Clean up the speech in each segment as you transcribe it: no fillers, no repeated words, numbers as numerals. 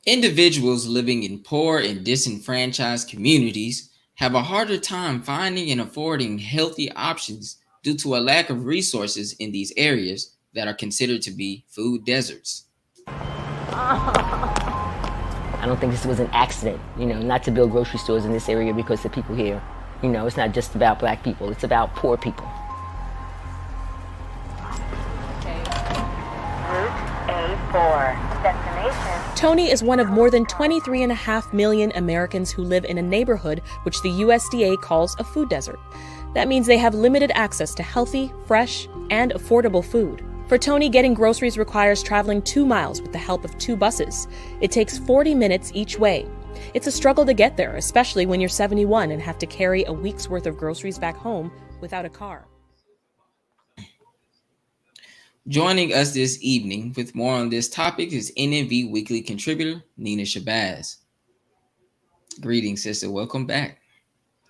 Individuals living in poor and disenfranchised communities have a harder time finding and affording healthy options due to a lack of resources in these areas that are considered to be food deserts. I don't think this was an accident, not to build grocery stores in this area because the people here, it's not just about black people, it's about poor people. Route A4, destination. Tony is one of more than 23.5 million Americans who live in a neighborhood which the USDA calls a food desert. That means they have limited access to healthy, fresh, and affordable food. For Tony, getting groceries requires traveling 2 miles with the help of 2 buses. It takes 40 minutes each way. It's a struggle to get there, especially when you're 71 and have to carry a week's worth of groceries back home without a car. Joining us this evening with more on this topic is NNV Weekly contributor Nina Shabazz. Greetings, sister. Welcome back.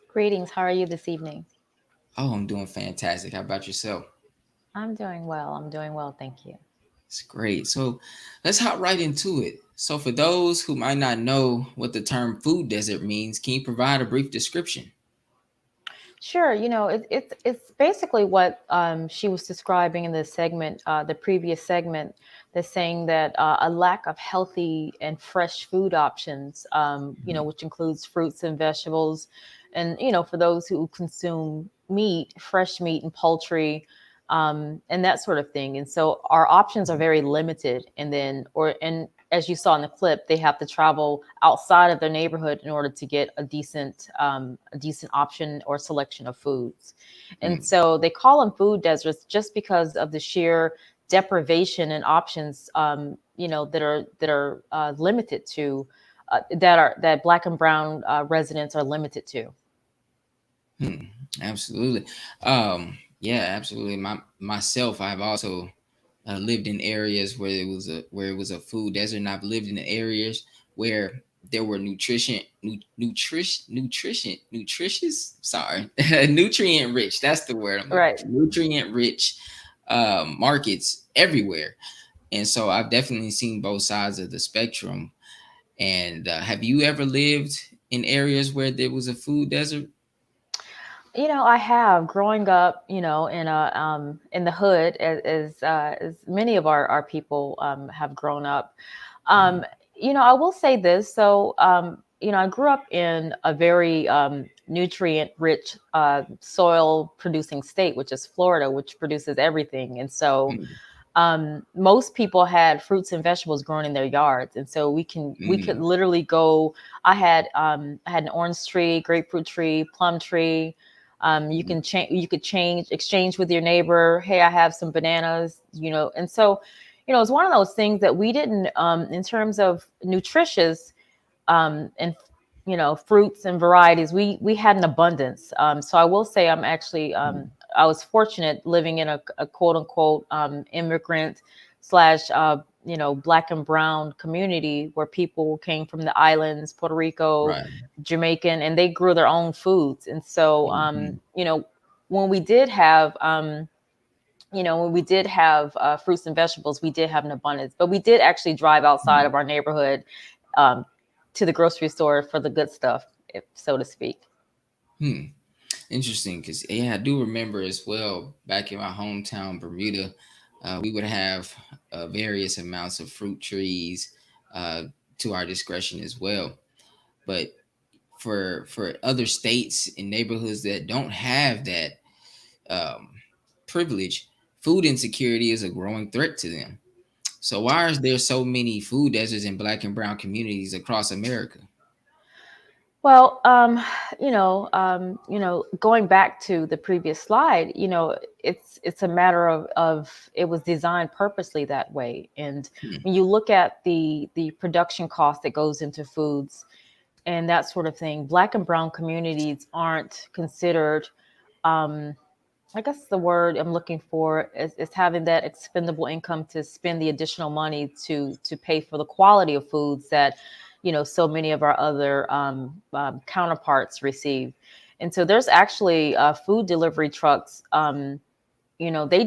Greetings. How are you this evening? Oh, I'm doing fantastic. How about yourself? I'm doing well. Thank you. It's great. So let's hop right into it. So for those who might not know what the term food desert means, can you provide a brief description? Sure. It's basically what she was describing in the segment, the previous segment, that's saying that a lack of healthy and fresh food options, which includes fruits and vegetables, and for those who consume meat, fresh meat and poultry, and that sort of thing. And so our options are very limited. And as you saw in the clip, they have to travel outside of their neighborhood in order to get a decent option or selection of foods. And so they call them food deserts just because of the sheer deprivation and options, that are limited to, that Black and brown residents are limited to. Absolutely. Yeah, absolutely. Myself, I've also lived in areas where it was a food desert, and I've lived in areas where there were nutritious. Sorry, nutrient rich. That's the word. Right. Nutrient rich markets everywhere, and so I've definitely seen both sides of the spectrum. And have you ever lived in areas where there was a food desert? I have growing up, in the hood, as many of our people have grown up. I will say this. So, I grew up in a very nutrient-rich soil-producing state, which is Florida, which produces everything. And so, most people had fruits and vegetables growing in their yards, and so we could literally go. I had an orange tree, grapefruit tree, plum tree. You could exchange with your neighbor. Hey, I have some bananas, and so, it's one of those things that we didn't, in terms of nutritious, and, fruits and varieties, we had an abundance. So I will say I'm actually, I was fortunate living in a quote unquote, immigrant slash, Black and brown community where people came from the islands, Puerto Rico, Right. Jamaican, and they grew their own foods. And so, when we did have, fruits and vegetables, we did have an abundance, but we did actually drive outside of our neighborhood, to the grocery store for the good stuff, so to speak. Interesting, because I do remember as well back in my hometown, Bermuda, we would have various amounts of fruit trees to our discretion as well. But for other states and neighborhoods that don't have that um, privilege, food insecurity is a growing threat to them. So why is there so many food deserts in Black and brown communities across America? Well, going back to the previous slide, it's a matter of it was designed purposely that way. And when you look at the production cost that goes into foods and that sort of thing, Black and brown communities aren't considered. I guess the word I'm looking for is having that expendable income to spend the additional money to pay for the quality of foods that, so many of our other counterparts receive. And so there's actually food delivery trucks, they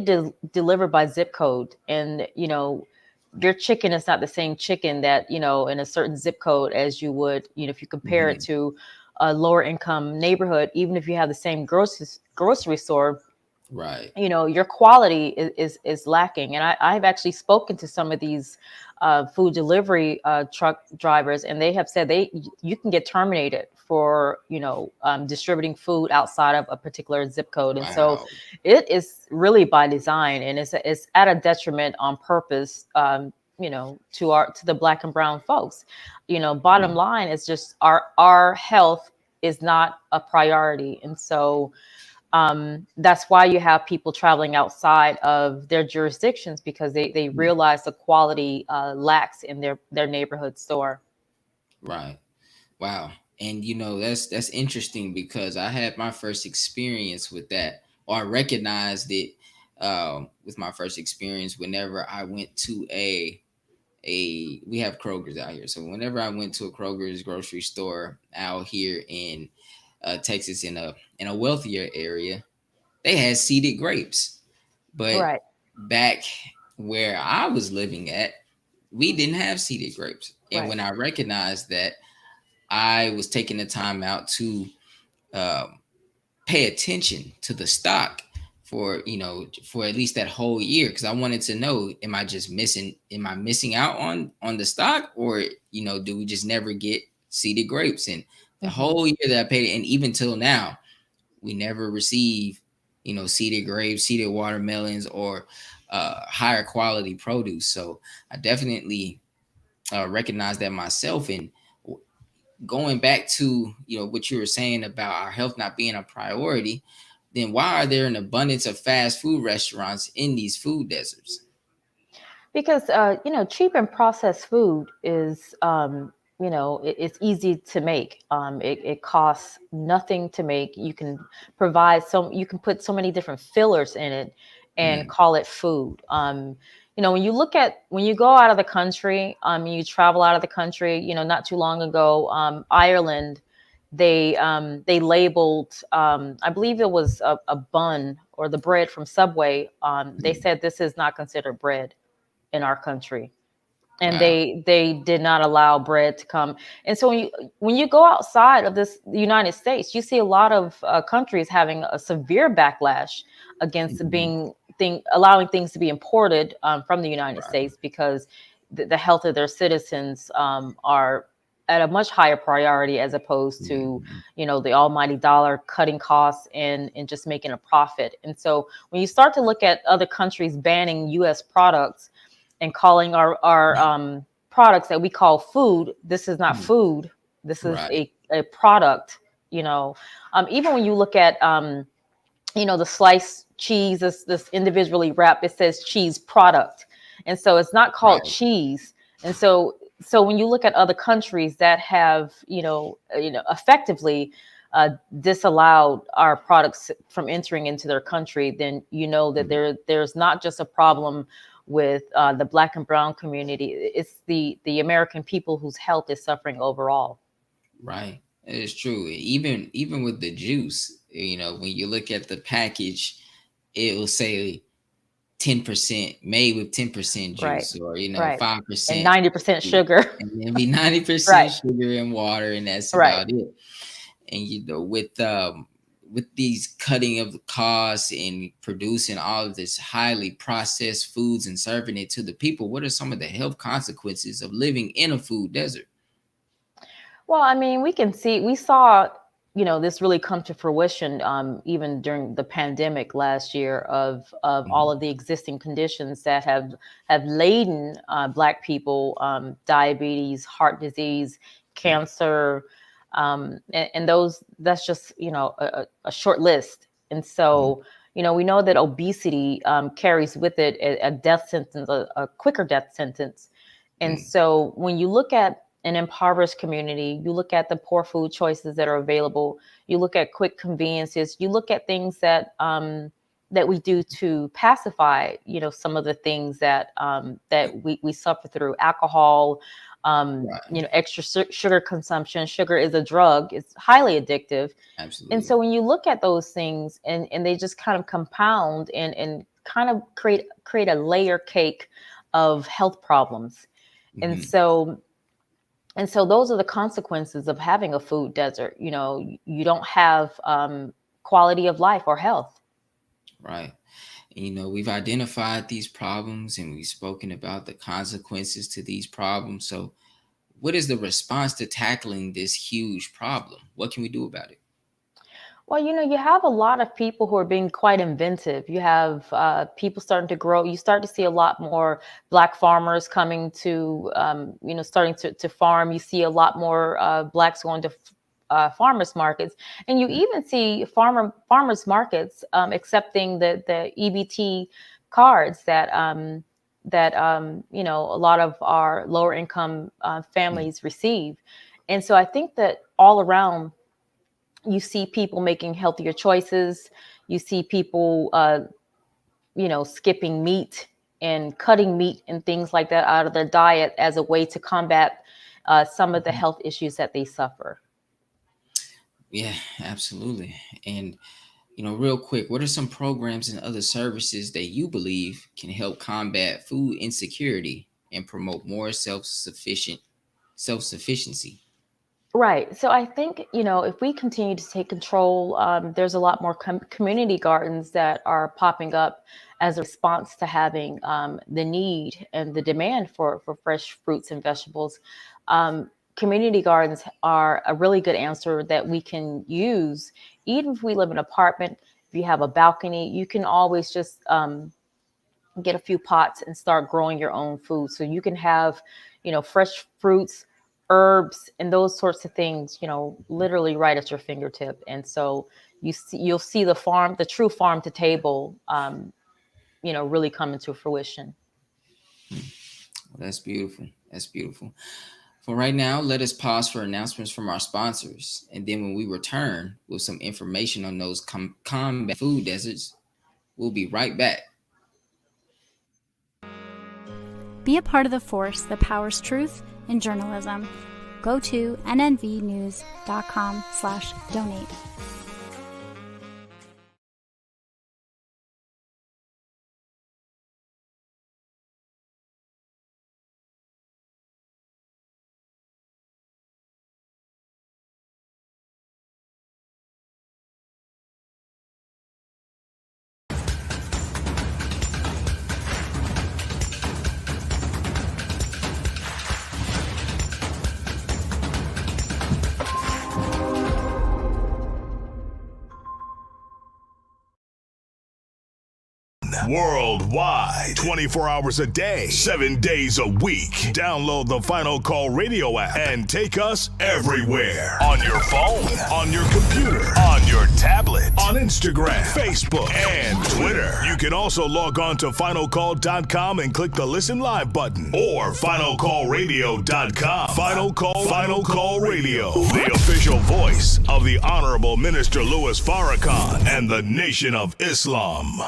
deliver by zip code. And, your chicken is not the same chicken that, in a certain zip code as you would, if you compare it to a lower income neighborhood. Even if you have the same grocery store, Right. your quality is lacking. And I've actually spoken to some of these food delivery truck drivers, and they have said you can get terminated for distributing food outside of a particular zip code. And so Wow. it is really by design, and it's at a detriment on purpose, to the Black and brown folks. Bottom line is just our health is not a priority. And so that's why you have people traveling outside of their jurisdictions, because they realize the quality lacks in their neighborhood store. Right. Wow. And that's interesting, because I had my first experience with that, or I recognized it with my first experience whenever I went to we have Kroger's out here. So whenever I went to a Kroger's grocery store out here in Texas, in a wealthier area, they had seeded grapes. But Right. back where I was living at, we didn't have seeded grapes. And Right. when I recognized that, I was taking the time out to pay attention to the stock for at least that whole year, because I wanted to know, am I missing out on the stock, or do we just never get seeded grapes? And the whole year that I paid, and even till now, we never receive seeded grapes, seeded watermelons, or higher quality produce. So I definitely recognize that myself. And going back to what you were saying about our health not being a priority, then why are there an abundance of fast food restaurants in these food deserts? Because cheap and processed food is it's easy to make. It costs nothing to make. You can put so many different fillers in it and call it food. When you go out of the country, you travel out of the country, not too long ago, Ireland, they labeled, I believe it was a bun or the bread from Subway. They said this is not considered bread in our country. And Wow. they did not allow bread to come. And so when you go outside of the United States, you see a lot of countries having a severe backlash against allowing things to be imported from the United States, because the health of their citizens are at a much higher priority, as opposed to the almighty dollar cutting costs and just making a profit. And so when you start to look at other countries banning U.S. products and calling our products that we call food, this is not food. This is a product. Even when you look at the sliced cheese, this individually wrapped, it says cheese product, and so it's not called cheese. And so when you look at other countries that have effectively disallowed our products from entering into their country, then that there's not just a problem with the Black and brown community. It's the American people whose health is suffering overall. Right. It's true. Even with the juice, when you look at the package, it will say 10% made with 10% juice, or 5% and 90% sugar, and then be 90% sugar and water, and that's about it. And with these cutting of the costs and producing all of this highly processed foods and serving it to the people, what are some of the health consequences of living in a food desert? Well, I mean, we saw, this really come to fruition even during the pandemic last year, of all of the existing conditions that have laden Black people, diabetes, heart disease, cancer, and that's just a short list. And so we know that obesity carries with it a death sentence, a quicker death sentence. And so when you look at an impoverished community, you look at the poor food choices that are available, you look at quick conveniences, you look at things that we do to pacify some of the things that we suffer through: alcohol, extra sugar consumption. Sugar is a drug. It's highly addictive. Absolutely. And so when you look at those things, and they just kind of compound and kind of create a layer cake of health problems. And Hmm. so those are the consequences of having a food desert. You don't have quality of life or health. Right. We've identified these problems and we've spoken about the consequences to these problems. So, what is the response to tackling this huge problem? What can we do about it? Well, you have a lot of people who are being quite inventive. You have people starting to grow. You start to see a lot more Black farmers coming to, starting to farm. You see a lot more Blacks going to farmers markets, and you even see farmers markets accepting the EBT cards that a lot of our lower income families receive. And so I think that all around, you see people making healthier choices. You see people, skipping meat and cutting meat and things like that out of their diet as a way to combat some of the Mhm. health issues that they suffer. Yeah, absolutely. And real quick, what are some programs and other services that you believe can help combat food insecurity and promote more self-sufficiency? Right. So I think, if we continue to take control, there's a lot more community gardens that are popping up as a response to having the need and the demand for fresh fruits and vegetables. Community gardens are a really good answer that we can use. Even if we live in an apartment, if you have a balcony, you can always just get a few pots and start growing your own food. So you can have, fresh fruits, herbs, and those sorts of things, literally right at your fingertip. And so you'll see the true farm to table, really come into fruition. Well, that's beautiful. That's beautiful. For right now, let us pause for announcements from our sponsors. And then when we return with some information on those combat food deserts, we'll be right back. Be a part of the force that powers truth in journalism. Go to nnvnews.com/donate. Worldwide, 24 hours a day, 7 days a week. Download the Final Call Radio app and take us everywhere. On your phone, on your computer, on your tablet, on Instagram, Facebook, and Twitter. You can also log on to finalcall.com and click the Listen Live button or finalcallradio.com. Final Call Radio, the official voice of the Honorable Minister Louis Farrakhan and the Nation of Islam.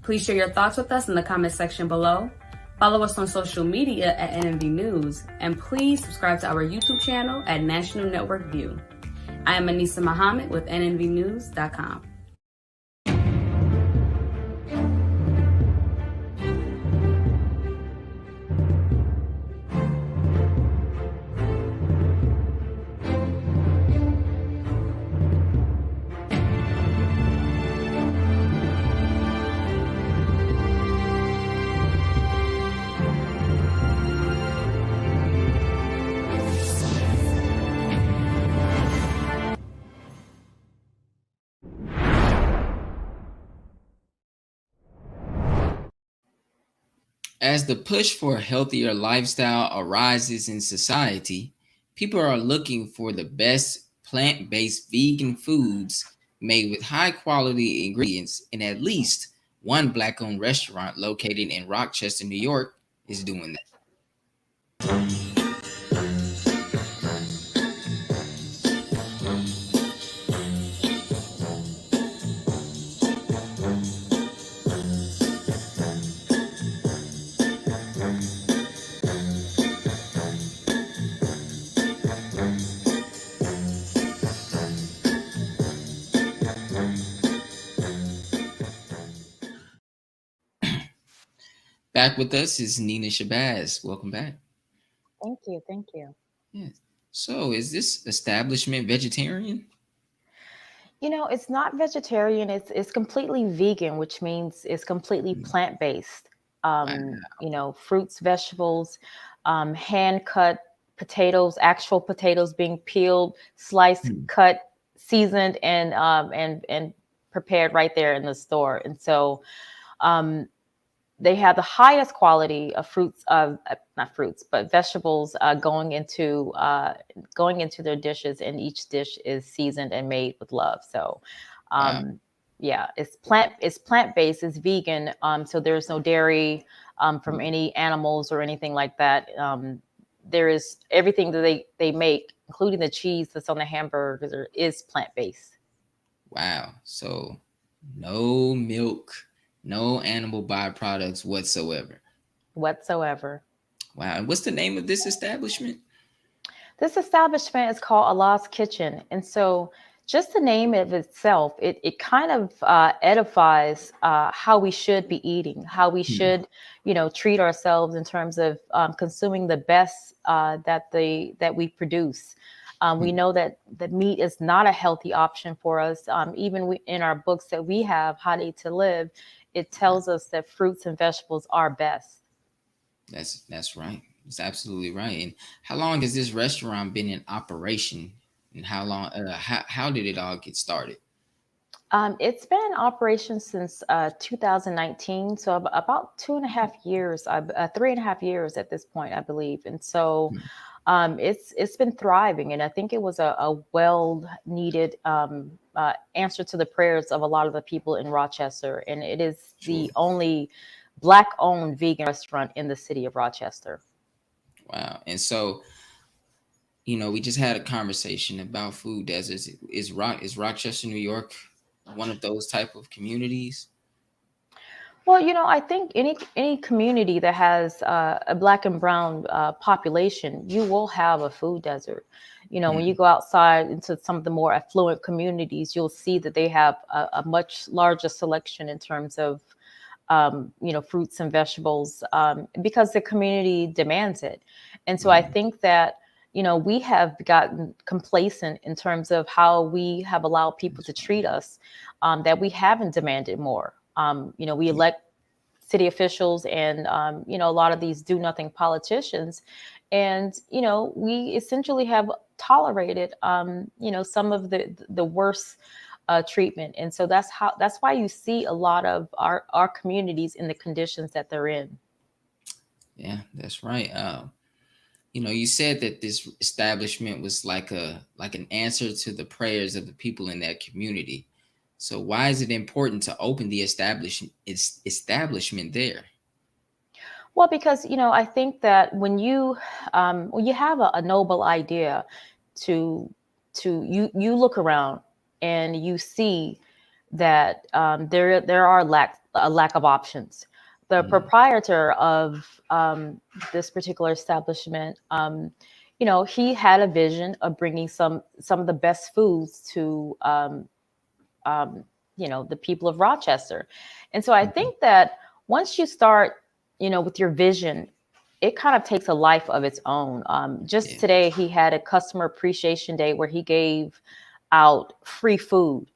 Please share your thoughts with us in the comment section below. Follow us on social media at NNV News, and please subscribe to our YouTube channel at National Network View. I am Nina Shabazz Muhammad with nnvnews.com. As the push for a healthier lifestyle arises in society, people are looking for the best plant-based vegan foods made with high-quality ingredients, and at least one Black-owned restaurant located in Rochester, New York, is doing that. back with us is Nina Shabazz. Welcome back. Thank you. Thank you. Yeah. So, is this establishment vegetarian? It's not vegetarian. It's completely vegan, which means it's completely Mm. plant-based. Wow. Fruits, vegetables, hand cut potatoes, actual potatoes being peeled, sliced, Mm. cut, seasoned, and prepared right there in the store. And so um, they have the highest quality of fruits, not fruits, but vegetables going into their dishes, and each dish is seasoned and made with love. So, Wow. yeah, it's plant based, it's vegan. So there's no dairy from any animals or anything like that. There is everything that they make, including the cheese that's on the hamburgers, is plant based. Wow. So, no milk, no animal byproducts whatsoever. Whatsoever. Wow. And what's the name of this establishment? This establishment is called Allah's Kitchen. And so just the name of itself, it kind of edifies how we should be eating, how we Hmm. should, treat ourselves in terms of consuming the best that we produce. We Hmm. know that the meat is not a healthy option for us. Even in our books that we have, How to Eat to Live, it tells us that fruits and vegetables are best. That's right. It's absolutely right. And how long has this restaurant been in operation? And how long? How did it all get started? It's been in operation since 2019, so about 2.5 years, 3.5 years at this point, I believe. And so Hmm. it's been thriving, and I think it was a well needed answer to the prayers of a lot of the people in Rochester, and it is Sure. the only Black owned vegan restaurant in the city of Rochester. Wow. And so, we just had a conversation about food deserts. Is Rochester, New York, one of those type of communities? Well, I think any community that has a Black and brown population, you will have a food desert. When you Hmm. go outside into some of the more affluent communities, you'll see that they have a much larger selection in terms of fruits and vegetables, because the community demands it. And so I Hmm. think that, we have gotten complacent in terms of how we have allowed people to treat us, that we haven't demanded more. We elect city officials and, a lot of these do nothing politicians. And, we essentially have tolerated, some of the worst treatment. And so that's why you see a lot of our communities in the conditions that they're in. Yeah, that's right. You said that this establishment was like an answer to the prayers of the people in that community. So why is it important to open the establishment there? Well, because I think that when you have a noble idea, to you look around and you see that there are a lack of options. The Mm. proprietor of this particular establishment, he had a vision of bringing some of the best foods to um, the people of Rochester. And so I Mhm. think that once you start, with your vision, it kind of takes a life of its own. Just Yeah. today, he had a customer appreciation day where he gave out free food,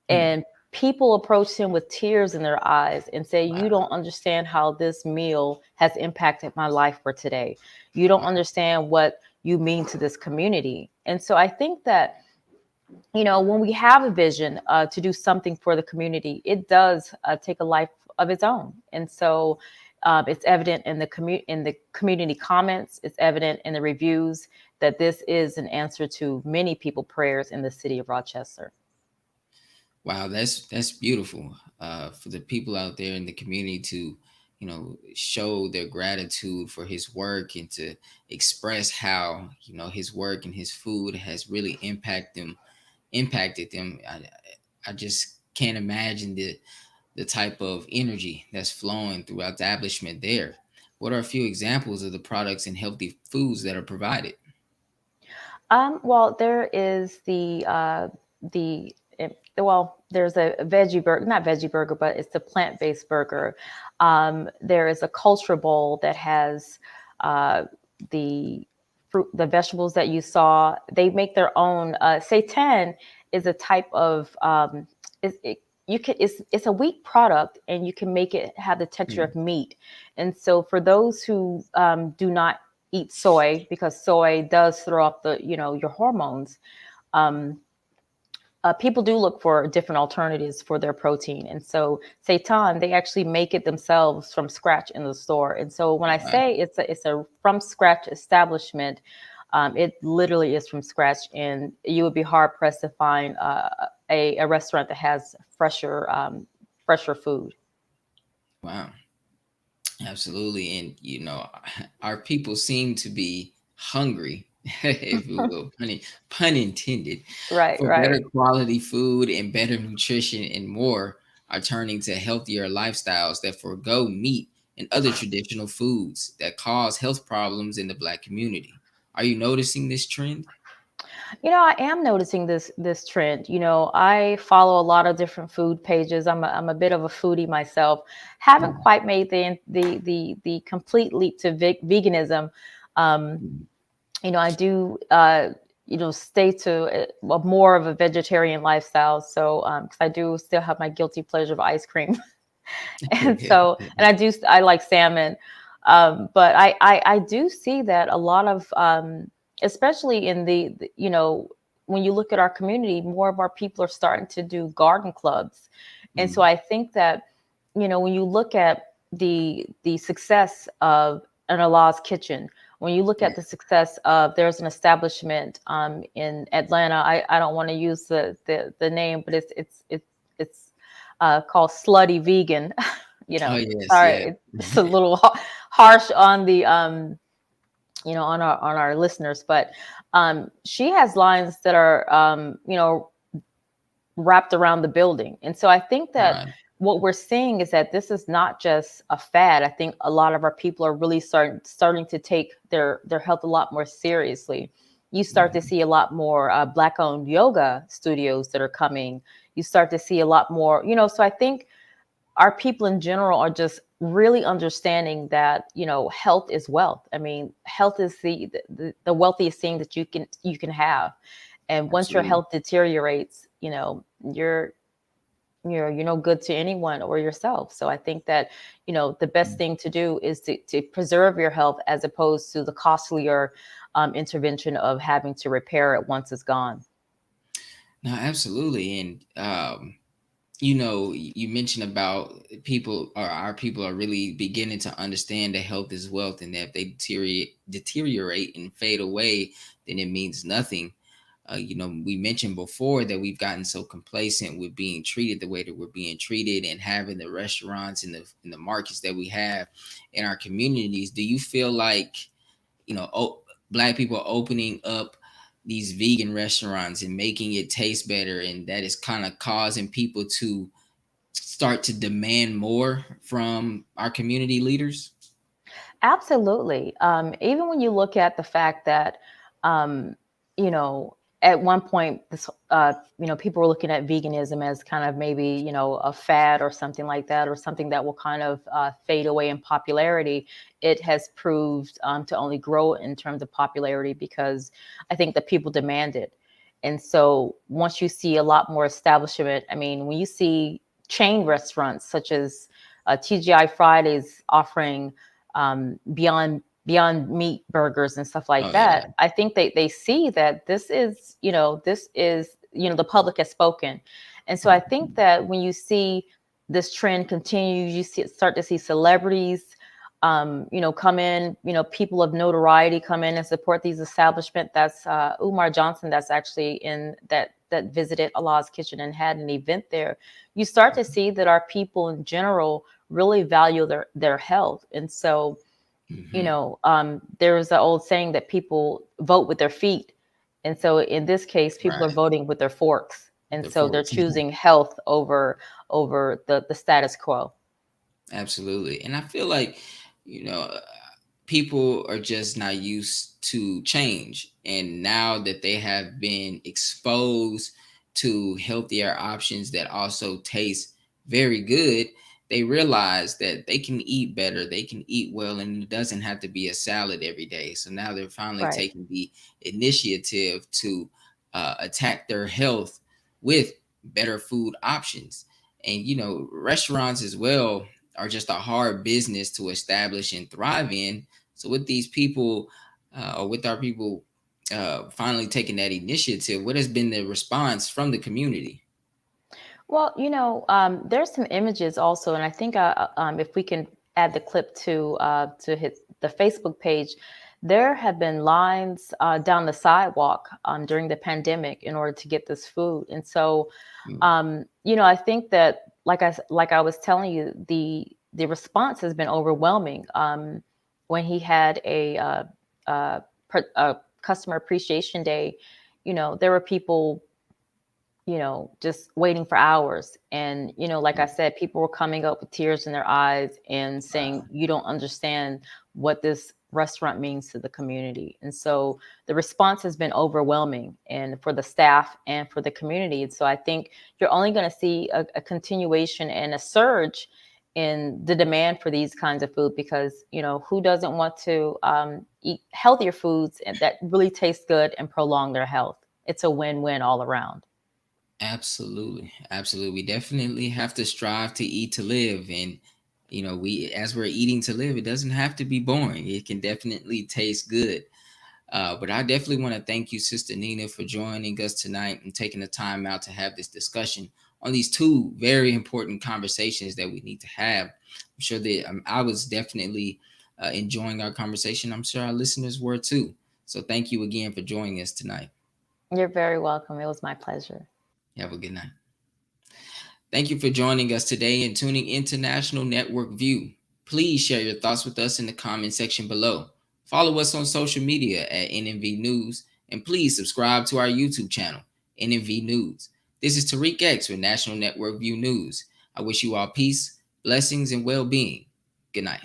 Mm. and people approached him with tears in their eyes and say, "You Wow. don't understand how this meal has impacted my life for today. You don't Wow. understand what you mean to this community." And so I think that, when we have a vision to do something for the community, it does take a life of its own. And so it's evident in the community comments. It's evident in the reviews that this is an answer to many people prayers in the city of Rochester. Wow, that's beautiful. For the people out there in the community to, show their gratitude for his work and to express how, his work and his food has really impacted them. I just can't imagine the type of energy that's flowing throughout the establishment there. What are a few examples of the products and healthy foods that are provided? Well, there is the well, there's a veggie burger, not veggie burger, but it's a plant-based burger. There is a culture bowl that has the fruit, the vegetables that you saw. They make their own. Seitan is a type of you can it's a wheat product, and you can make it have the texture of meat. And so for those who do not eat soy, because soy does throw up the your hormones, people do look for different alternatives for their protein. And so seitan, they actually make it themselves from scratch in the store. And so when I say it's a from scratch establishment, it literally is from scratch, and you would be hard pressed to find a restaurant that has fresher food. Wow. Absolutely. And, our people seem to be hungry, if you will, pun intended, Right, for better right. quality food and better nutrition, and more are turning to healthier lifestyles that forego meat and other traditional foods that cause health problems in the Black community. Are you noticing this trend? I am noticing this trend. I follow a lot of different food pages. I'm a bit of a foodie myself. Haven't quite made the complete leap to veganism. I do stay to more of a vegetarian lifestyle. So because I do still have my guilty pleasure of ice cream, and so I like salmon. But I do see that a lot of especially in when you look at our community, more of our people are starting to do garden clubs. And so I think that, when you look at the success of an Allah's Kitchen, when you look at the success of, there's an establishment in Atlanta, I don't want to use the name, but it's called Slutty Vegan. Oh, yes, yeah. Sorry, it's a little harsh on the on our listeners, but she has lines that are wrapped around the building. And so I think that what we're seeing is that this is not just a fad. I think a lot of our people are really starting to take their health a lot more seriously. You start to see a lot more Black-owned yoga studios that are coming. You start to see a lot more, so I think our people in general are just really understanding that, health is wealth. I mean, health is the wealthiest thing that you can have. And once your health deteriorates, you're no good to anyone or yourself. So I think that, the best thing to do is to preserve your health, as opposed to the costlier intervention of having to repair it once it's gone. No, absolutely. And, you mentioned about our people are really beginning to understand that health is wealth, and that if they deteriorate and fade away, then it means nothing. We mentioned before that we've gotten so complacent with being treated the way that we're being treated, and having the restaurants and the markets that we have in our communities. Do you feel like, Black people opening up these vegan restaurants and making it taste better, and that is kind of causing people to start to demand more from our community leaders? Absolutely. Even when you look at the fact that, at one point, this, people were looking at veganism as kind of maybe, a fad or something like that, or something that will kind of fade away in popularity. It has proved to only grow in terms of popularity, because I think that people demand it. And so once you see a lot more establishment, I mean, when you see chain restaurants such as TGI Fridays offering Beyond Meat burgers and stuff like that, Yeah. I think they see that this is the public has spoken. And so I think that when you see this trend continue, start to see celebrities come in, people of notoriety come in and support these establishments. That's Umar Johnson, that's actually in that visited Allah's Kitchen and had an event there. You start to see that our people in general really value their health. And so there's an old saying that people vote with their feet. And so in this case, people are voting with their forks. And so they're choosing health over the status quo. Absolutely. And I feel like, people are just not used to change. And now that they have been exposed to healthier options that also taste very good, they realize that they can eat better, they can eat well, and it doesn't have to be a salad every day. So now they're finally Right. taking the initiative to attack their health with better food options. And, you know, restaurants as well are just a hard business to establish and thrive in. So with these people, or with our people finally taking that initiative, what has been the response from the community? Well, there's some images also, and I think if we can add the clip to hit the Facebook page, there have been lines down the sidewalk during the pandemic in order to get this food. And so, I think that, like I was telling you, the response has been overwhelming. When he had a customer appreciation day, there were people just waiting for hours. And, like I said, people were coming up with tears in their eyes and saying, you don't understand what this restaurant means to the community. And so the response has been overwhelming, and for the staff and for the community. And so I think you're only going to see a continuation and a surge in the demand for these kinds of food, because, who doesn't want to eat healthier foods that really taste good and prolong their health? It's a win-win all around. Absolutely. Absolutely. We definitely have to strive to eat to live. And, as we're eating to live, it doesn't have to be boring. It can definitely taste good. But I definitely want to thank you, Sister Nina, for joining us tonight and taking the time out to have this discussion on these two very important conversations that we need to have. I'm sure that I was definitely enjoying our conversation. I'm sure our listeners were too. So thank you again for joining us tonight. You're very welcome. It was my pleasure. Have a good night. Thank you for joining us today and tuning into National Network View. Please share your thoughts with us in the comment section below. Follow us on social media at NNV News, and please subscribe to our YouTube channel, NNV News. This is Tariq X with National Network View News. I wish you all peace, blessings, and well-being. Good night.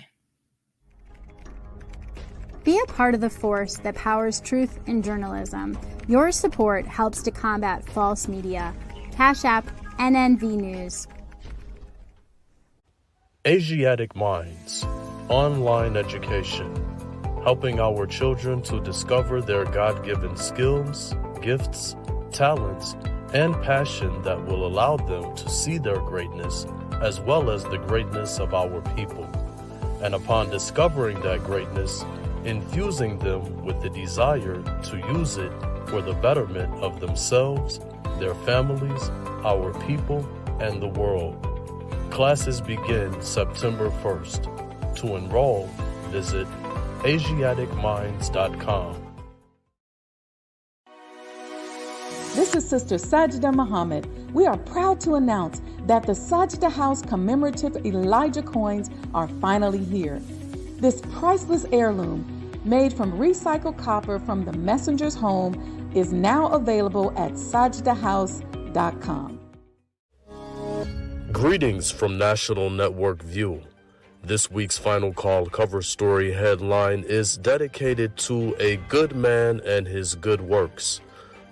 Be a part of the force that powers truth in journalism. Your support helps to combat false media. Cash App, NNV News. Asiatic Minds, online education, helping our children to discover their God-given skills, gifts, talents, and passion that will allow them to see their greatness as well as the greatness of our people. And upon discovering that greatness, infusing them with the desire to use it for the betterment of themselves, their families, our people, and the world. Classes begin September 1st. To enroll, visit AsiaticMinds.com. This is Sister Sajda Muhammad. We are proud to announce that the Sajda House commemorative Elijah coins are finally here. This priceless heirloom, made from recycled copper from the messenger's home, is now available at sajdahouse.com. Greetings from National Network View. This week's Final Call cover story headline is dedicated to a good man and his good works.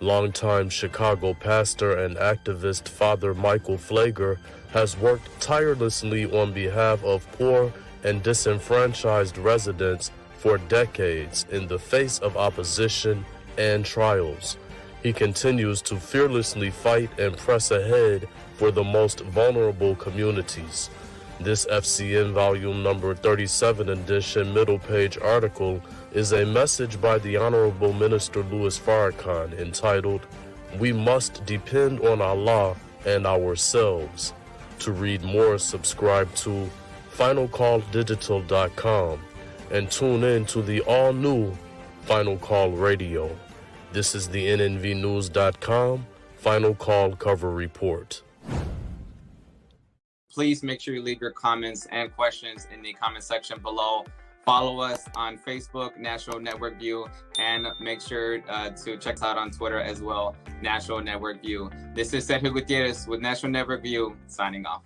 Longtime Chicago pastor and activist Father Michael Pfleger has worked tirelessly on behalf of poor and disenfranchised residents for decades in the face of opposition and trials. He continues to fearlessly fight and press ahead for the most vulnerable communities. This FCN volume number 37 edition middle page article is a message by the Honorable Minister Louis Farrakhan entitled, "We Must Depend on Allah and Ourselves." To read more, subscribe to finalcalldigital.com and tune in to the all-new Final Call Radio. This is the NNVnews.com Final Call Cover Report. Please make sure you leave your comments and questions in the comment section below. Follow us on Facebook, National Network View, and make sure to check us out on Twitter as well, National Network View. This is Sergio Gutierrez with National Network View, signing off.